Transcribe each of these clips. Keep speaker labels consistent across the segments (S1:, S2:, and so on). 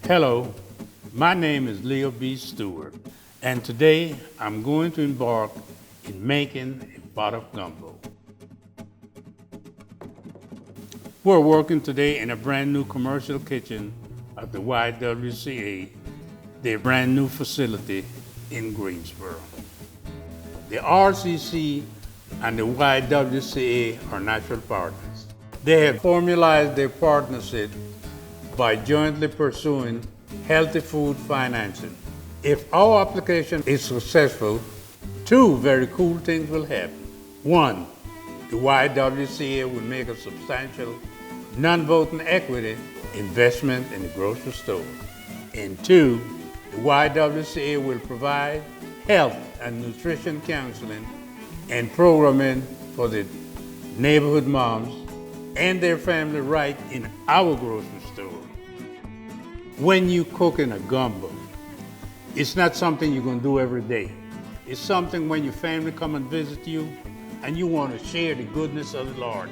S1: Hello, my name is Leo B. Steward, and today I'm going to embark in making a pot of gumbo. We're working today in a brand new commercial kitchen at the YWCA, their brand new facility in Greensboro. The RCC and the YWCA are natural partners. They have formalized their partnership by jointly pursuing healthy food financing. If our application is successful, two very cool things will happen. One, the YWCA will make a substantial non-voting equity investment in the grocery store. And two, the YWCA will provide health and nutrition counseling and programming for the neighborhood moms and their family right in our grocery store. When you cook in a gumbo, it's not something you're going to do every day. It's something when your family come and visit you and you want to share the goodness of the Lord.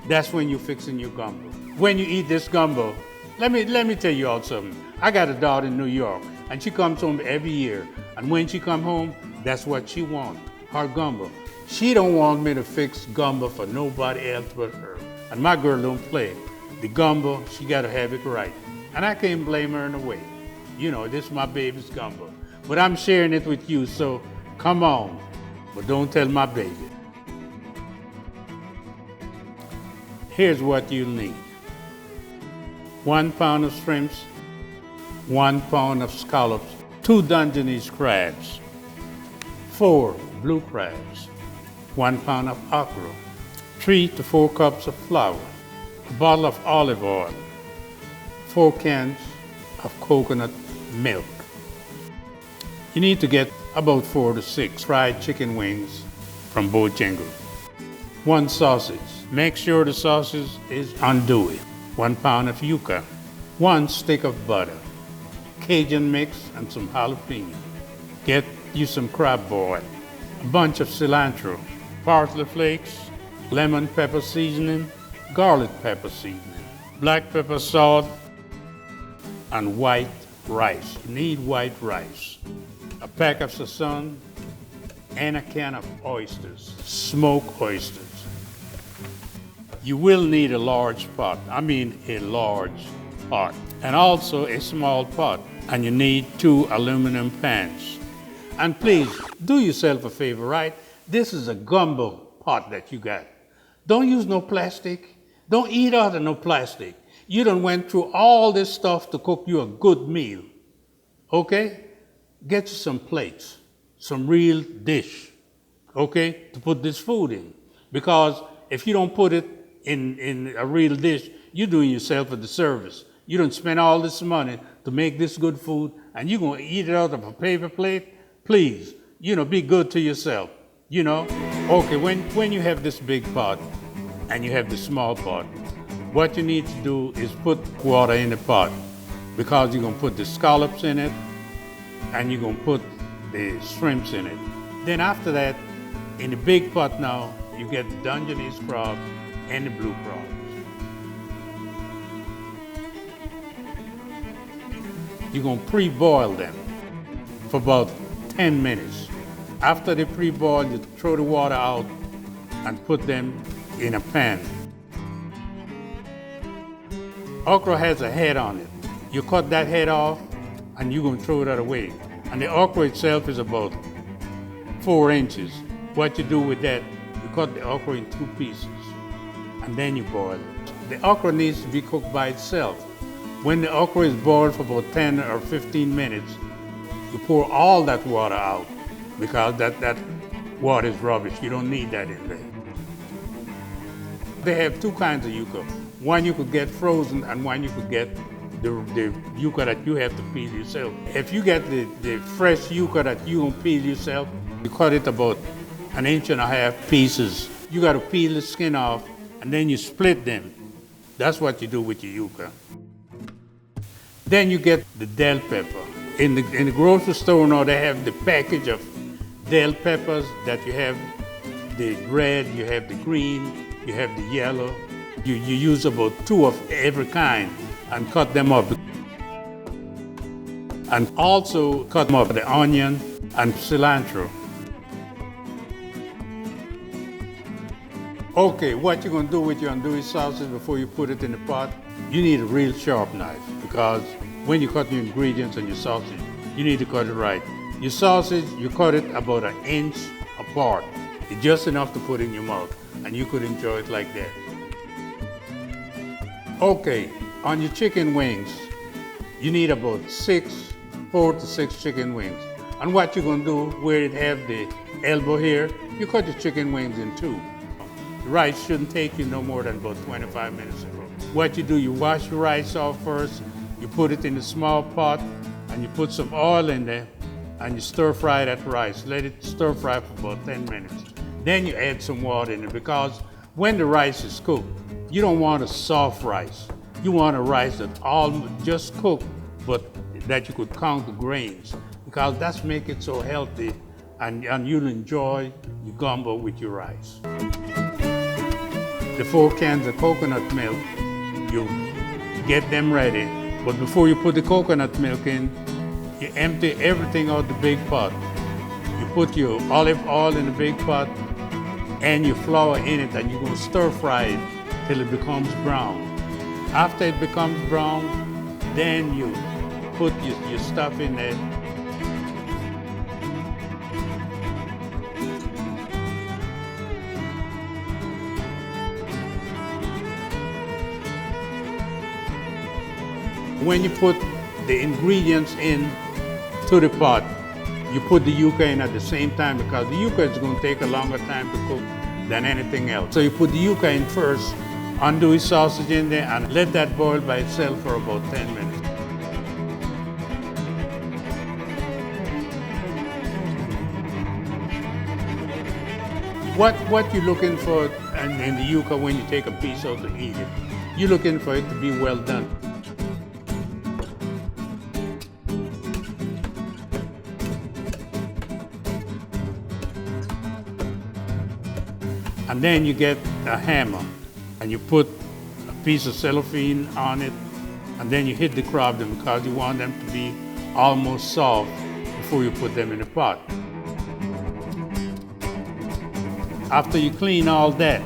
S1: That's when you're fixing your gumbo. When you eat this gumbo, let me tell you all something. I got a daughter in New York and she comes home every year, and when she come home, that's what she wants, her gumbo. She don't want me to fix gumbo for nobody else but her. And my girl don't play. The gumbo, she got to have it right. And I can't blame her in a way. You know, this is my baby's gumbo. But I'm sharing it with you, so come on. But don't tell my baby. Here's what you'll need. 1 pound of shrimps, 1 pound of scallops, 2 Dungeness crabs, 4 blue crabs, 1 pound of okra, 3 to 4 cups of flour, a bottle of olive oil, 4 cans of coconut milk. You need to get about 4 to 6 fried chicken wings from Bojangles. 1 sausage. Make sure the sausage is andouille. 1 pound of yuca. 1 stick of butter. Cajun mix and some jalapeno. Get you some crab boil. A bunch of cilantro. Parsley flakes. Lemon pepper seasoning. Garlic pepper seasoning. Black pepper salt. And white rice. You need white rice. A pack of sazon and a can of oysters, smoked oysters. You will need a large pot, a large pot, and also a small pot. And you need 2 aluminum pans. And please, do yourself a favor, right? This is a gumbo pot that you got. Don't use no plastic. Don't eat out of no plastic. You done went through all this stuff to cook you a good meal, okay? Get you some plates, some real dish, okay, to put this food in. Because if you don't put it in a real dish, you're doing yourself a disservice. You done spend all this money to make this good food, and you're gonna eat it out of a paper plate? Please, be good to yourself, Okay, when you have this big pot and you have the small pot, what you need to do is put water in the pot, because you're gonna put the scallops in it and you're gonna put the shrimps in it. Then after that, in the big pot now, you get the Dungeness crab and the blue crabs. You're gonna pre-boil them for about 10 minutes. After they pre-boil, you throw the water out and put them in a pan. Okra has a head on it. You cut that head off and you're gonna throw that away. And the okra itself is about 4 inches. What you do with that, you cut the okra in 2 pieces and then you boil it. The okra needs to be cooked by itself. When the okra is boiled for about 10 or 15 minutes, you pour all that water out, because that water is rubbish. You don't need that in there. They have 2 kinds of yuca. One you could get frozen, and one you could get the yuca that you have to peel yourself. If you get the fresh yuca that you don't peel yourself, you cut it about 1.5 inch pieces. You got to peel the skin off, and then you split them. That's what you do with your yuca. Then you get the bell pepper. In the grocery store now, they have the package of bell peppers that you have the red, you have the green, you have the yellow. You use about 2 of every kind and cut them up. and also cut up the onion and cilantro. Okay, what you're gonna do with your andouille sausage before you put it in the pot, you need a real sharp knife, because when you cut your ingredients and your sausage, you need to cut it right. Your sausage, you cut it about 1 inch apart. It's just enough to put in your mouth, and you could enjoy it like that. Okay, on your chicken wings, you need about 4 to 6 chicken wings. And what you're gonna do, where it have the elbow here, you cut your chicken wings in 2. The rice shouldn't take you no more than about 25 minutes to cook. What you do, you wash your rice off first, you put it in a small pot, and you put some oil in there, and you stir fry that rice. Let it stir fry for about 10 minutes. Then you add some water in it, because when the rice is cooked, you don't want a soft rice. You want a rice that's just cooked, but that you could count the grains, because that's make it so healthy, and you'll enjoy your gumbo with your rice. The 4 cans of coconut milk, you get them ready, but before you put the coconut milk in, you empty everything out the big pot. You put your olive oil in the big pot and your flour in it, and you're gonna stir fry it till it becomes brown. After it becomes brown, then you put your stuff in there. When you put the ingredients in to the pot, you put the yuca in at the same time, because the yuca is going to take a longer time to cook than anything else. So you put the yuca in first, andouille sausage in there, and let that boil by itself for about 10 minutes. What you're looking for in the yuca when you take a piece out to eat it, you're looking for it to be well done. And then you get a hammer and you put a piece of cellophane on it, and then you hit the crab them, because you want them to be almost soft before you put them in the pot. After you clean all that,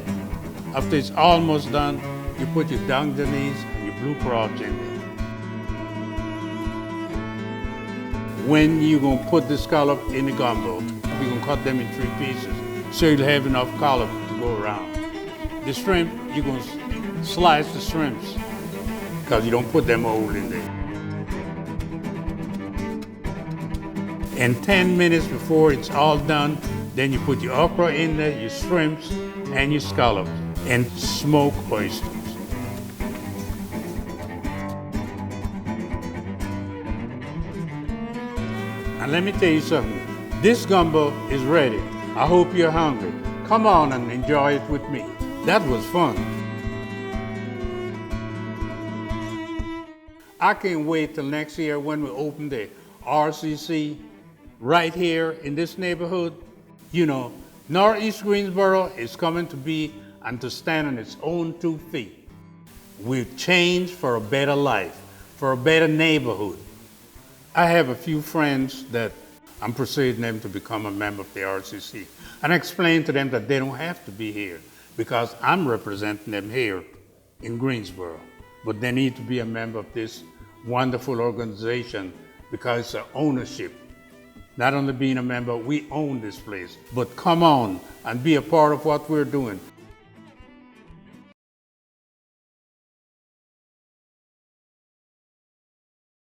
S1: after it's almost done, you put your dungeness and your blue crabs in there. When you're gonna put the scallop in the gumbo, you're gonna cut them in 3 pieces, so you'll have enough scallop go around. The shrimp, you're going to slice the shrimps, because you don't put them whole in there. And 10 minutes before it's all done, then you put your okra in there, your shrimps, and your scallops, and smoked oysters. And let me tell you something, this gumbo is ready. I hope you're hungry. Come on and enjoy it with me. That was fun. I can't wait till next year when we open the RCC right here in this neighborhood. You know, Northeast Greensboro is coming to be and to stand on its own 2 feet. We've changed for a better life, for a better neighborhood. I have a few friends that I'm persuading them to become a member of the RCC. And I explain to them that they don't have to be here, because I'm representing them here in Greensboro. But they need to be a member of this wonderful organization, because it's an ownership. Not only being a member, we own this place. But come on and be a part of what we're doing.